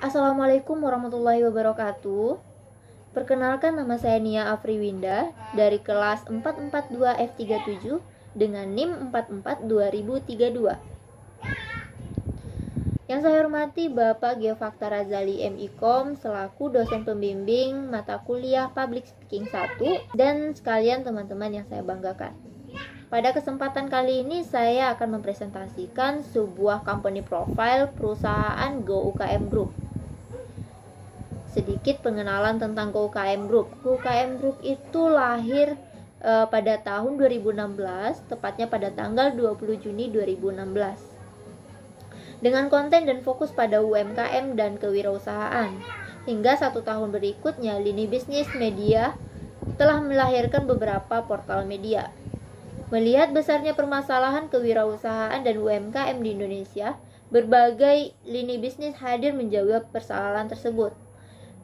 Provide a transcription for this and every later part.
Assalamualaikum warahmatullahi wabarakatuh. Perkenalkan, nama saya Nia Afriwinda dari kelas 442 F37 dengan NIM 44 2032. Yang saya hormati Bapak Geofakta Razali MIKOM selaku dosen pembimbing mata kuliah Public Speaking 1 dan sekalian teman-teman yang saya banggakan. Pada kesempatan kali ini saya akan mempresentasikan sebuah company profile perusahaan Go UKM Group. Sedikit pengenalan tentang Go UKM Group. Go UKM Group itu lahir pada tahun 2016, tepatnya pada tanggal 20 Juni 2016. Dengan konten dan fokus pada UMKM dan kewirausahaan. Hingga 1 tahun berikutnya, lini bisnis media telah melahirkan beberapa portal media. Melihat besarnya permasalahan kewirausahaan dan UMKM di Indonesia, berbagai lini bisnis hadir menjawab persoalan tersebut.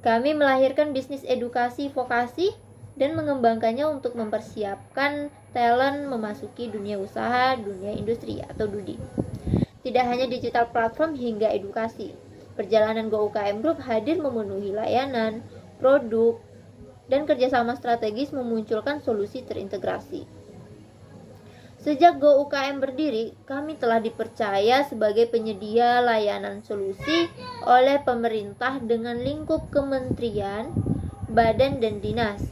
Kami melahirkan bisnis edukasi vokasi dan mengembangkannya untuk mempersiapkan talent memasuki dunia usaha, dunia industri atau DUDI. Tidak hanya digital platform hingga edukasi, perjalanan Go UKM Group hadir memenuhi layanan, produk, dan kerjasama strategis memunculkan solusi terintegrasi. Sejak Go UKM berdiri, kami telah dipercaya sebagai penyedia layanan solusi oleh pemerintah dengan lingkup kementerian, badan, dan dinas.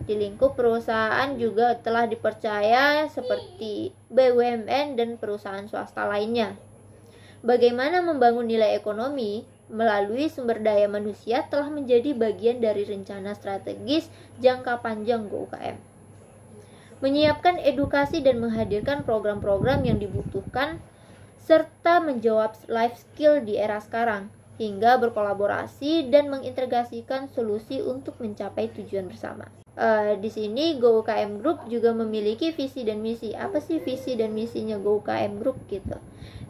Di lingkup perusahaan juga telah dipercaya seperti BUMN dan perusahaan swasta lainnya. Bagaimana membangun nilai ekonomi melalui sumber daya manusia telah menjadi bagian dari rencana strategis jangka panjang Go UKM. Menyiapkan edukasi dan menghadirkan program-program yang dibutuhkan serta menjawab life skill di era sekarang hingga berkolaborasi dan mengintegrasikan solusi untuk mencapai tujuan bersama. Di sini Go UKM Group juga memiliki visi dan misi. Apa sih visi dan misinya Go UKM Group gitu?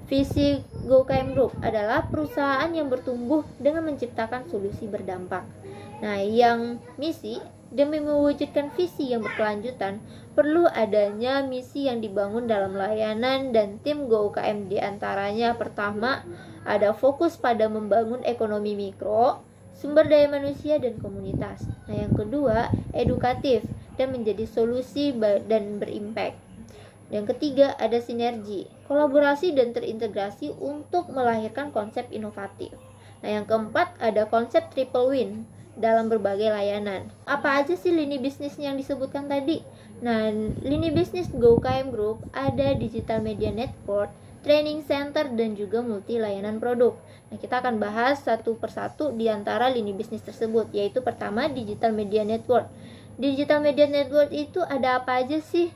Visi Go UKM Group adalah perusahaan yang bertumbuh dengan menciptakan solusi berdampak. Nah, yang misi, demi mewujudkan visi yang berkelanjutan, perlu adanya misi yang dibangun dalam layanan dan tim Go UKM. Di antaranya pertama, ada fokus pada membangun ekonomi mikro, sumber daya manusia, dan komunitas. Nah, yang kedua, edukatif dan menjadi solusi dan berimpact. Yang ketiga, ada sinergi, kolaborasi dan terintegrasi untuk melahirkan konsep inovatif. Nah, yang keempat, ada konsep triple win dalam berbagai layanan. Apa aja sih lini bisnis yang disebutkan tadi? Nah, lini bisnis Go UKM Group ada digital media network, training center, dan juga multi layanan produk. Nah, kita akan bahas satu persatu di antara lini bisnis tersebut, yaitu pertama, digital media network. Digital media network itu ada apa aja sih?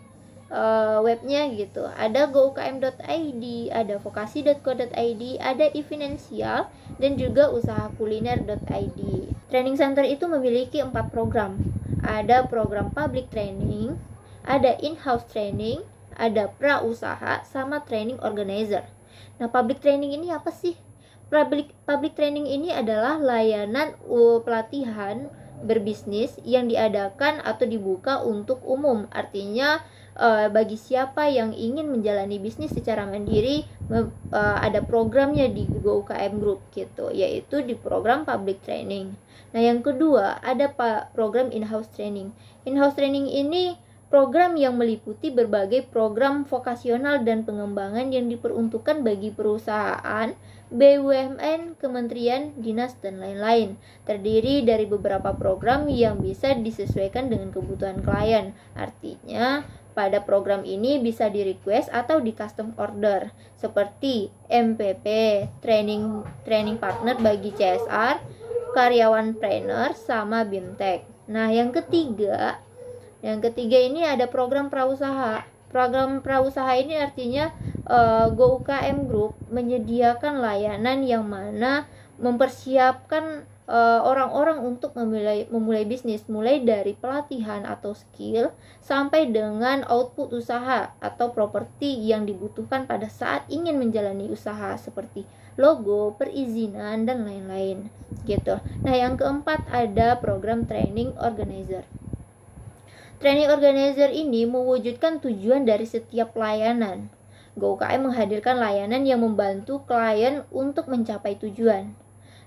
Webnya gitu, ada goukm.id, ada vokasi.co.id, ada eFinansial, dan juga usaha kuliner.id. Training center itu memiliki 4 program. Ada program public training, ada in-house training, ada pra-usaha, sama training organizer. Nah, public training ini apa sih? Public training ini adalah layanan pelatihan berbisnis yang diadakan atau dibuka untuk umum. Artinya bagi siapa yang ingin menjalani bisnis secara mandiri, ada programnya di Go UKM Group gitu, yaitu di program public training. Nah, yang kedua, ada program in-house training. In-house training ini program yang meliputi berbagai program vokasional dan pengembangan yang diperuntukkan bagi perusahaan, BUMN, kementerian, dinas, dan lain-lain. Terdiri dari beberapa program yang bisa disesuaikan dengan kebutuhan klien. Artinya, pada program ini bisa di request atau di custom order, seperti MPP, training partner bagi CSR, karyawan trainer, sama BIMTEK. Nah, yang ketiga ini ada program prausaha. Program prausaha ini artinya Go UKM Group menyediakan layanan yang mana mempersiapkan orang-orang untuk memulai bisnis, mulai dari pelatihan atau skill sampai dengan output usaha atau properti yang dibutuhkan pada saat ingin menjalani usaha, seperti logo, perizinan, dan lain-lain gitu. Nah, yang keempat ada program training organizer. Training organizer ini mewujudkan tujuan dari setiap layanan. Go UKM menghadirkan layanan yang membantu klien untuk mencapai tujuan.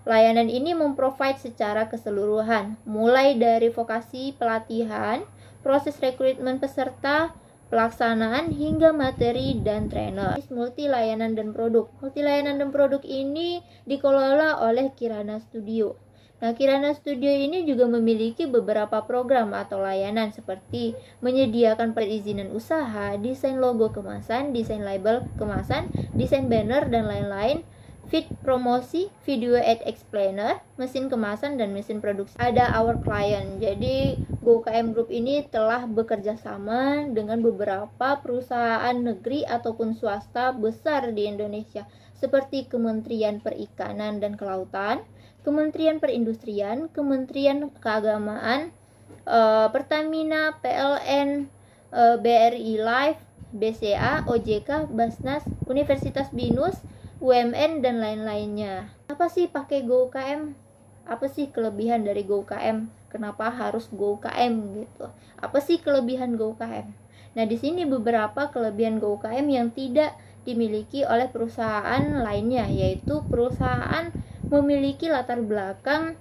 Layanan ini memprovide secara keseluruhan, mulai dari vokasi pelatihan, proses rekrutmen peserta, pelaksanaan, hingga materi dan trainer. Multi layanan dan produk. Multi layanan dan produk ini dikelola oleh Kirana Studio. Nah, Kirana Studio ini juga memiliki beberapa program atau layanan seperti menyediakan perizinan usaha, desain logo kemasan, desain label kemasan, desain banner, dan lain-lain, feed promosi, video ad explainer, mesin kemasan, dan mesin produksi. Ada our client. Jadi GoUKM Group ini telah bekerja sama dengan beberapa perusahaan negeri ataupun swasta besar di Indonesia seperti Kementerian Perikanan dan Kelautan, Kementerian Perindustrian, Kementerian Keagamaan, Pertamina, PLN, BRI Life, BCA, OJK, Basnas, Universitas BINUS, UMN, dan lain-lainnya. Apa sih pakai GoUKM? Apa sih kelebihan dari GoUKM? Kenapa harus GoUKM gitu? Apa sih kelebihan GoUKM? Nah, di sini beberapa kelebihan GoUKM yang tidak dimiliki oleh perusahaan lainnya, yaitu perusahaan memiliki latar belakang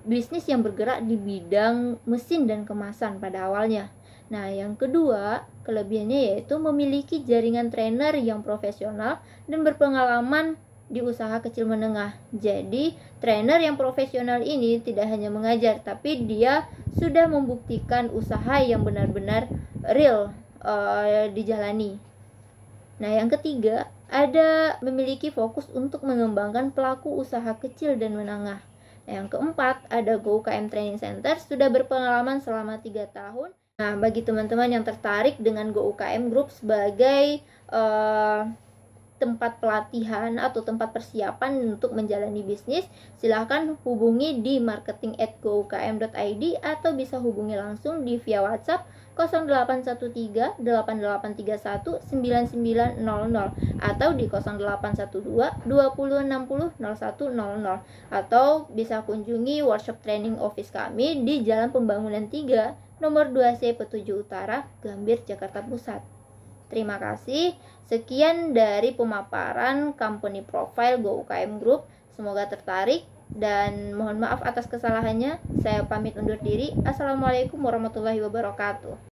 bisnis yang bergerak di bidang mesin dan kemasan pada awalnya. Nah, yang kedua, kelebihannya yaitu memiliki jaringan trainer yang profesional dan berpengalaman di usaha kecil menengah. Jadi, trainer yang profesional ini tidak hanya mengajar, tapi dia sudah membuktikan usaha yang benar-benar real dijalani. Nah, yang ketiga, ada memiliki fokus untuk mengembangkan pelaku usaha kecil dan menengah. Nah, yang keempat, ada GoUKM Training Center, sudah berpengalaman selama 3 tahun. Nah, bagi teman-teman yang tertarik dengan GoUKM Group sebagai tempat pelatihan atau tempat persiapan untuk menjalani bisnis, silahkan hubungi di marketing@goukm.id atau bisa hubungi langsung di via WhatsApp 0813 8831 9900 atau di 0812 2060 0100 atau bisa kunjungi workshop training office kami di Jalan Pembangunan 3 nomor 2C Petujuh Utara, Gambir, Jakarta Pusat. Terima kasih. Sekian dari pemaparan company profile GoUKM Group. Semoga tertarik dan mohon maaf atas kesalahannya. Saya pamit undur diri. Assalamualaikum warahmatullahi wabarakatuh.